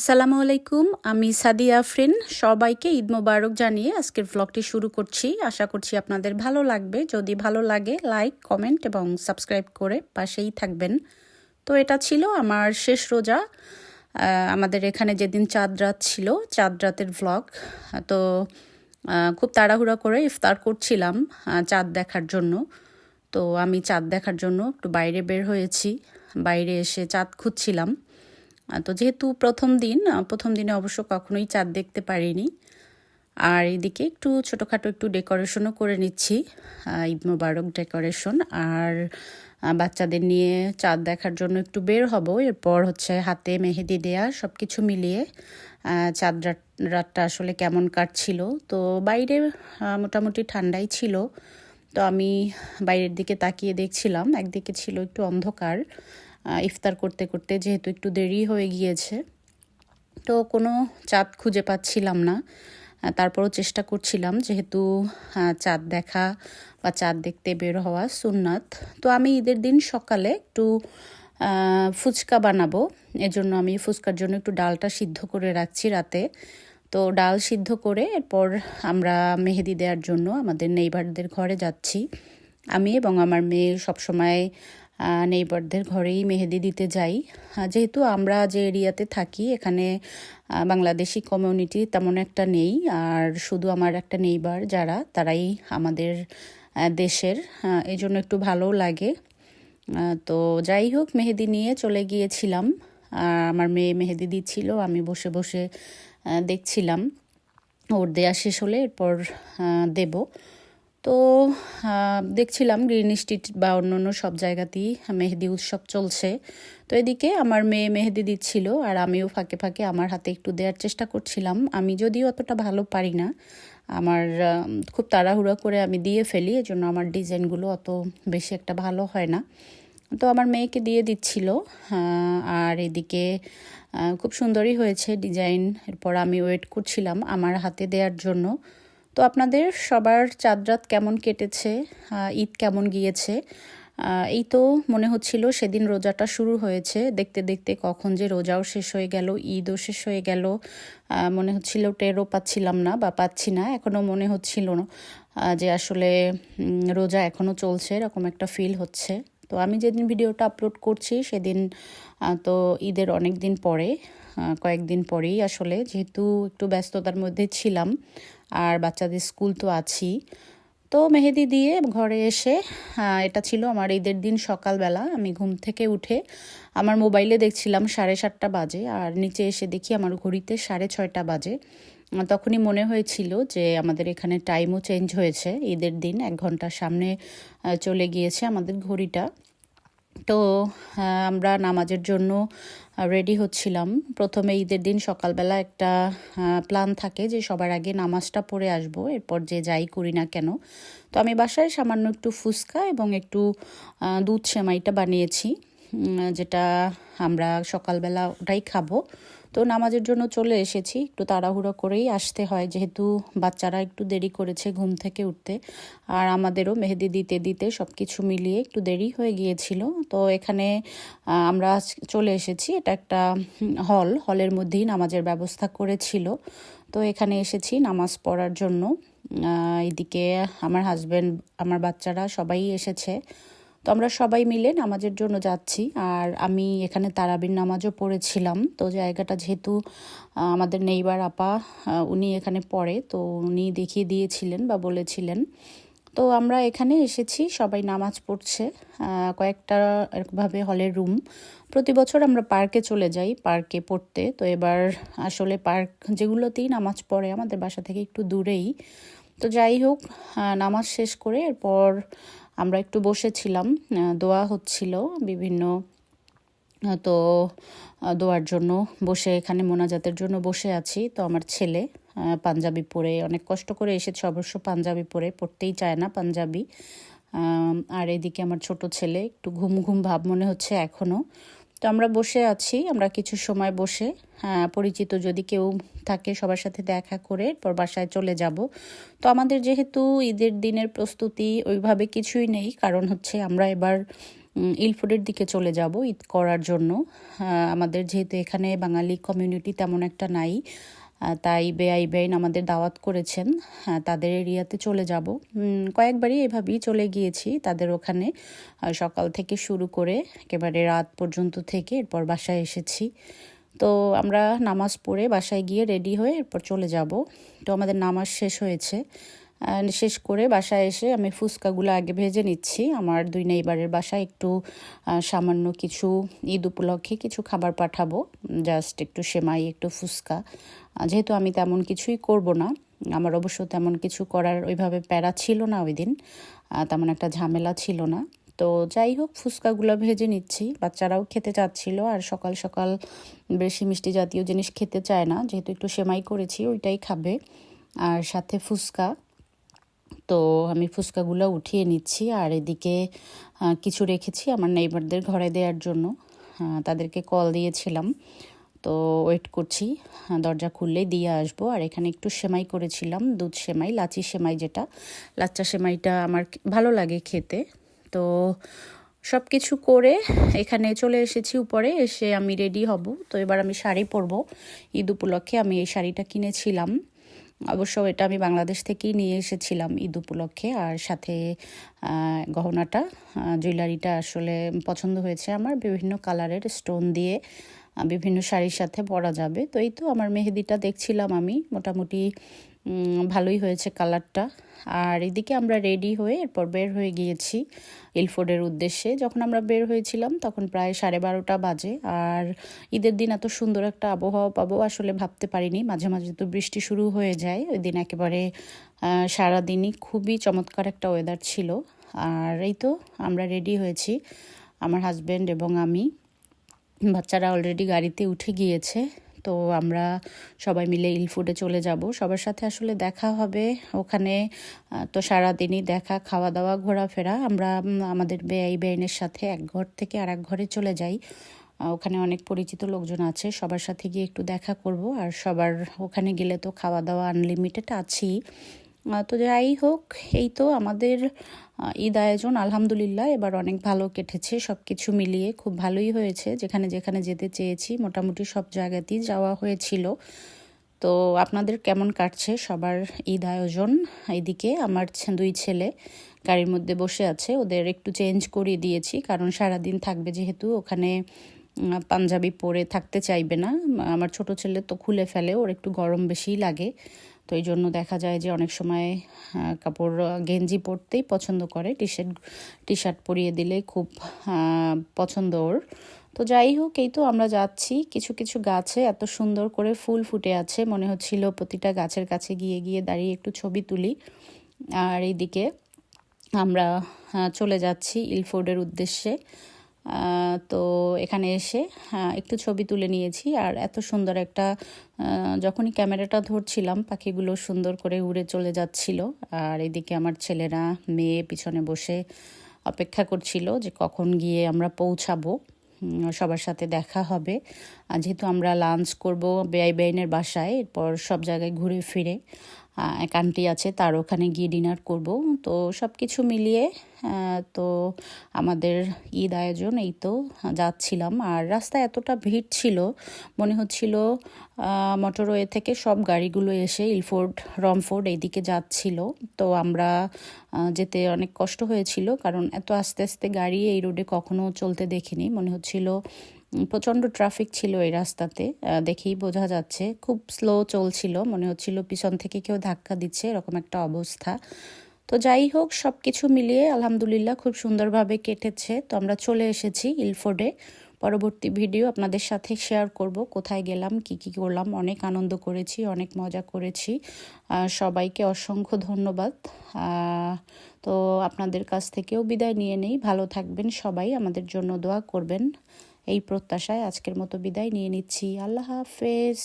আসসালামু আলাইকুম, আমি সাদিয়া আফরিন। সবাইকে ঈদ মোবারক জানিয়ে আজকের ভ্লগটি শুরু করছি। আশা করছি আপনাদের ভালো লাগবে। যদি ভালো লাগে লাইক, কমেন্ট এবং সাবস্ক্রাইব করে পাশেই থাকবেন। তো এটা ছিল আমার শেষ রোজা। আমাদের এখানে যেদিন চাঁদ রাত ছিল, চাঁদ রাতের ভ্লগ। তো খুব তাড়াহুড়া করে ইফতার করছিলাম চাঁদ দেখার জন্য। তো আমি চাঁদ দেখার জন্য একটু বাইরে বের হয়েছি। বাইরে এসে চাঁদ খুঁজছিলাম। তো যেহেতু প্রথম দিনে অবশ্য কখনোই চাঁদ দেখতে পারিনি। আর এদিকে একটু ছোটোখাটো একটু ডেকোরেশনও করে নিচ্ছি, ঈদ মোবারক ডেকোরেশন। আর বাচ্চাদের নিয়ে চাঁদ দেখার জন্য একটু বের হব। এরপর হচ্ছে হাতে মেহেদি দেয়া সব কিছু মিলিয়ে চাঁদ রাতটা আসলে কেমন কাটছিল। তো বাইরে মোটামুটি ঠান্ডাই ছিল। তো আমি বাইরের দিকে তাকিয়ে দেখছিলাম, একদিকে ছিল একটু অন্ধকার। ইফতার করতে করতে যেহেতু একটু দেরি হয়ে গিয়েছে, তো কোনো চাঁদ খুঁজে পাচ্ছিলাম না। তারপরও চেষ্টা করছিলাম, যেহেতু চাঁদ দেখা বা চাঁদ দেখতে বের হওয়া সুন্নাত। তো আমি ঈদের দিন সকালে একটু ফুচকা বানাবো। এজন্য আমি ফুচকার জন্য একটু ডালটা সিদ্ধ করে রাখছি রাতে। তো ডাল সিদ্ধ করে এরপর আমরা মেহেদি দেওয়ার জন্য আমাদের নেইবারদের ঘরে যাচ্ছি। আমি এবং আমার মেয়ে সবসময় নেইবারদের ঘরেই মেহেদি দিতে যাই। যেহেতু আমরা যে এরিয়াতে থাকি এখানে বাংলাদেশি কমিউনিটি তেমন একটা নেই। আর শুধু আমার একটা নেইবার যারা, তারাই আমাদের দেশের। এই জন্য একটু ভালোও লাগে। তো যাই হোক, মেহেদি নিয়ে চলে গিয়েছিলাম। আমার মেয়ে মেহেদি দিচ্ছিল, আমি বসে বসে দেখছিলাম। ওর দেয়া শেষ হলে এরপর দেব। তো দেখছিলাম গ্রিন স্ট্রিট বা অন্য সব জায়গাতেই মেহেদি উৎসব চলছে। তো এদিকে আমার মেয়ে মেহেদি দিচ্ছিল আর আমিও ফাঁকে ফাঁকে আমার হাতে একটু দেওয়ার চেষ্টা করছিলাম। আমি যদিও অতটা ভালো পারি না, আমার খুব তাড়াহুড়া করে আমি দিয়ে ফেলি, এজন্য আমার ডিজাইনগুলো অত বেশি একটা ভালো হয় না। তো আমার মেয়েকে দিয়ে দিচ্ছিল। আর এদিকে খুব সুন্দরই হয়েছে ডিজাইন। এরপর আমি ওয়েট করছিলাম আমার হাতে দেওয়ার জন্য। তো আপনাদের সবার চাঁদ রাত কেমন কেটেছে, ঈদ কেমন গিয়েছে? এই তো মনে হচ্ছিল সেদিন রোজাটা শুরু হয়েছে, দেখতে দেখতে কখন যে রোজাও শেষ হয়ে গেল, ঈদও শেষ হয়ে গেল। মনে হচ্ছিল টেরও পাচ্ছিলাম না বা পাচ্ছি না, এখনও মনে হচ্ছিল না যে আসলে রোজা এখনও চলছে, এরকম একটা ফিল হচ্ছে। তো আমি যেদিন ভিডিওটা আপলোড করছি সেদিন তো ঈদের অনেক দিন পরে, কয়েকদিন পরেই আসলে, যেহেতু একটু ব্যস্ততার মধ্যে ছিলাম আর বাচ্চাদের স্কুল তো আছি। তো মেহেদি দিয়ে ঘরে এসে এটা ছিল আমার ঈদের দিন সকালবেলা। আমি ঘুম থেকে উঠে আমার মোবাইলে দেখছিলাম 7:30 বাজে, আর নিচে এসে দেখি আমার ঘড়িতে 6:30 বাজে। তখনই মনে হয়েছিল যে আমাদের এখানে টাইমও চেঞ্জ হয়েছে, ঈদের দিন 1 ঘন্টা সামনে চলে গিয়েছে আমাদের ঘড়িটা। তো আমরা নামাজের জন্য রেডি হচ্ছিলাম। প্রথমে ঈদের দিন সকালবেলা একটা প্ল্যান থাকে যে সবার আগে নামাজটা পড়ে আসব, এরপর যে যাই করি না কেন। তো আমি বাসায় সামান্য একটু ফুচকা এবং একটু দুধ সেমাইটা বানিয়েছি, যেটা আমরা সকালবেলা ওটাই খাবো। তো নামাজের জন্য চলে এসেছি, একটু তাড়াহুড়ো করেই আসতে হয় যেহেতু বাচ্চারা একটু দেরি করেছে ঘুম থেকে উঠতে, আর আমাদেরও মেহেদি দিতে দিতে সব কিছু মিলিয়ে একটু দেরি হয়ে গিয়েছিল। তো এখানে আমরা চলে এসেছি, এটা একটা হলের মধ্যেই নামাজের ব্যবস্থা করেছিল। তো এখানে এসেছি নামাজ পড়ার জন্য। এদিকে আমার হাজব্যান্ড, আমার বাচ্চারা সবাই এসেছে। তো আমরা সবাই মিলে নামাজের জন্য যাচ্ছি। আর আমি এখানে তারাবির নামাজও পড়েছিলাম। তো জায়গাটা যেহেতু আমাদের নেইবার আপা উনি এখানে পড়ে, তো উনি দেখিয়ে দিয়েছিলেন বা বলেছিলেন। তো আমরা এখানে এসেছি, সবাই নামাজ পড়ছে। কয়েকটা এরকমভাবে হলের রুম। প্রতি বছর আমরা পার্কে চলে যাই পার্কে পড়তে। তো এবার আসলে পার্ক যেগুলোতেই নামাজ পড়ে আমাদের বাসা থেকে একটু দূরেই। তো যাই হোক, নামাজ শেষ করে এরপর আমরা একটু বসেছিলাম, দোয়া হচ্ছিল বিভিন্ন। তো দোয়ার জন্য বসে, এখানে মোনাজাতের জন্য বসে আছি। তো আমার ছেলে পাঞ্জাবি পরে, অনেক কষ্ট করে এসেছে অবশ্য, পাঞ্জাবি পরে, পড়তেই চায় না পাঞ্জাবি। আর এদিকে আমার ছোট ছেলে একটু ঘুম ঘুম ভাব মনে হচ্ছে এখনও। তো আমরা বসে আছি, আমরা কিছু সময় বসে পরিচিত যদি কেউ থাকে সবার সাথে দেখা করে এরপর বাসায় চলে যাব। তো আমাদের যেহেতু ঈদের দিনের প্রস্তুতি ওইভাবে কিছুই নেই, কারণ হচ্ছে আমরা এবার ইলফুডের দিকে চলে যাব ঈদ করার জন্য। আমাদের যেহেতু এখানে বাঙালি কমিউনিটি তেমন একটা নাই, তাই বেআই বেআইন আমাদের দাওয়াত করেছেন, তাদের এরিয়াতে চলে যাব। কয়েকবারই এভাবেই চলে গিয়েছি তাদের ওখানে, সকাল থেকে শুরু করে একেবারে রাত পর্যন্ত থেকে এরপর বাসায় এসেছি। তো আমরা নামাজ পড়ে বাসায় গিয়ে রেডি হয়ে এরপর চলে যাব। তো আমাদের নামাজ শেষ হয়েছে, শেষ করে বাসায় এসে আমি ফুচকাগুলো আগে ভেজে নিচ্ছি। আমার 2 নেইবারের বাসায় একটু সামান্য কিছু ঈদ উপলক্ষে কিছু খাবার পাঠাবো, জাস্ট একটু সেমাই, একটু ফুচকা। যেহেতু আমি তেমন কিছুই করব না, আমার অবশ্য তেমন কিছু করার ওইভাবে প্যারা ছিল না ওই দিন, তেমন একটা ঝামেলা ছিল না। তো যাই হোক, ফুচকাগুলো ভেজে নিচ্ছি, বাচ্চারাও খেতে চাচ্ছিল, আর সকাল সকাল বেশি মিষ্টি জাতীয় জিনিস খেতে চায় না, যেহেতু একটু সেমাই করেছি ওইটাই খাবে, আর সাথে ফুচকা। তো আমি ফুচকাগুলো উঠিয়ে নিচ্ছি, আর এদিকে কিছু রেখেছি আমার নেইবারদের ঘরে দেওয়ার জন্য। তাদেরকে কল দিয়েছিলাম, তো ওয়েট করছি, দরজা খুললেই দিয়ে আসবো। আর এখানে একটু সেমাই করেছিলাম, দুধ সেমাই, লাচি সেমাই, যেটা লাচ্চা সেমাইটা আমার ভালো লাগে খেতে। তো সব কিছু করে এখানে চলে এসেছি উপরে, এসে আমি রেডি হব। তো এবার আমি শাড়ি পরবো ঈদ উপলক্ষে। আমি এই শাড়িটা কিনেছিলাম, অবশ্য এটা আমি বাংলাদেশ থেকেই নিয়ে এসেছিলাম ঈদ উপলক্ষে। আর সাথে গহনাটা, জুয়েলারিটা আসলে পছন্দ হয়েছে আমার, বিভিন্ন কালারের স্টোন দিয়ে বিভিন্ন শাড়ির সাথে পরা যাবে। তো এই তো আমার মেহেদিটা দেখছিলাম আমি, মোটামুটি ভালোই হয়েছে কালারটা। আর এদিকে আমরা রেডি হয়ে এরপর বের হয়ে গিয়েছি ইলফোর্ডের উদ্দেশ্যে। যখন আমরা বের হয়েছিলাম তখন প্রায় 12:30 বাজে। আর ঈদের দিন এত সুন্দর একটা আবহাওয়া পাবো আসলে ভাবতে পারিনি। মাঝে মাঝে তো বৃষ্টি শুরু হয়ে যায়, ওই দিন একেবারে সারাদিনই খুবই চমৎকার একটা ওয়েদার ছিল। আর এই তো আমরা রেডি হয়েছি, আমার হাজব্যান্ড এবং আমি। বাচ্চারা অলরেডি গাড়িতে উঠে গিয়েছে। তো আমরা সবাই মিলে ইলফুডে চলে যাব, সবার সাথে আসলে দেখা হবে ওখানে। তো সারাদিনই দেখা, খাওয়া দাওয়া, ঘোরাফেরা। আমরা আমাদের বেআই বেআইনের সাথে এক ঘর থেকে আর এক ঘরে চলে যাই, ওখানে অনেক পরিচিত লোকজন আছে, সবার সাথে গিয়ে একটু দেখা করব। আর সবার ওখানে গেলে তো খাওয়া দাওয়া আনলিমিটেড আছেই। তো যাই হোক, এই তো আমাদের ঈদ আয়োজন আলহামদুলিল্লাহ এবার অনেক ভালো কেটেছে, সব কিছু মিলিয়ে খুব ভালোই হয়েছে। যেখানে যেখানে যেতে চেয়েছি মোটামুটি সব জায়গাতেই যাওয়া হয়েছিল। তো আপনাদের কেমন কাটছে সবার ঈদ আয়োজন? এদিকে আমার 2 ছেলে গাড়ির মধ্যে বসে আছে, ওদের একটু চেঞ্জ করিয়ে দিয়েছি, কারণ সারাদিন থাকবে যেহেতু ওখানে, পাঞ্জাবি পরে থাকতে চাইবে না। আমার ছোট ছেলে তো খুলে ফেলে, ওর একটু গরম বেশিই লাগে। তো এই জন্য দেখা যায় যে অনেক সময় কাপড় গেঞ্জি পরতেই পছন্দ করে, টি শার্ট পরিয়ে দিলে খুব পছন্দ ওর। তো যাই হোক, এই তো আমরা যাচ্ছি। কিছু কিছু গাছে এত সুন্দর করে ফুল ফুটে আছে, মনে হচ্ছিল প্রতিটা গাছের কাছে গিয়ে গিয়ে দাঁড়িয়ে একটু ছবি তুলি। আর এইদিকে আমরা চলে যাচ্ছি ইলফোর্ডের উদ্দেশ্যে। তো এখানে এসে একটু ছবি তুলে নিয়েছি। আর এত সুন্দর একটা, যখনই ক্যামেরাটা ধরছিলাম পাখিগুলো সুন্দর করে উড়ে চলে যাচ্ছিল। আর এদিকে আমার ছেলেরা, মেয়ে পিছনে বসে অপেক্ষা করছিল যে কখন গিয়ে আমরা পৌঁছাবো, সবার সাথে দেখা হবে। যেহেতু আমরা লাঞ্চ করব বেআই বেআইনের বাসায়, এরপর সব জায়গায় ঘুরে ফিরে এক আন্টি আছে তার ওখানে গিয়ে ডিনার করব। তো সব কিছু মিলিয়ে তো আমাদের ঈদ আয়োজন এই তো যাচ্ছিলাম। আর রাস্তায় এতটা ভিড় ছিল, মনে হচ্ছিল মোটরওয়ে থেকে সব গাড়িগুলো এসে ইলফোর্ড, রমফোর্ড এইদিকে যাচ্ছিল। তো আমরা যেতে অনেক কষ্ট হয়েছিল, কারণ এত আস্তে আস্তে গাড়ি এই রোডে কখনো চলতে দেখিনি। মনে হচ্ছিল প্রচণ্ড ট্রাফিক ছিল এই রাস্তাতে, দেখেই বোঝা যাচ্ছে খুব স্লো চলছিল, মনে হচ্ছিল পিছন থেকে কেউ ধাক্কা দিচ্ছে, এরকম একটা অবস্থা। তো যাই হোক, সব কিছু মিলিয়ে আলহামদুলিল্লাহ খুব সুন্দরভাবে কেটেছে। তো আমরা চলে এসেছি ইলফোর্ডে। পরবর্তী ভিডিও আপনাদের সাথে শেয়ার করব, কোথায় গেলাম, কি কি করলাম। অনেক আনন্দ করেছি, অনেক মজা করেছি। সবাইকে অসংখ্য ধন্যবাদ। তো আপনাদের কাছ থেকেও বিদায় নিয়ে নেই, ভালো থাকবেন সবাই, আমাদের জন্য দোয়া করবেন, এই প্রত্যাশায় আজকের মতো বিদায় নিয়ে নিচ্ছি। আল্লাহ হাফেজ।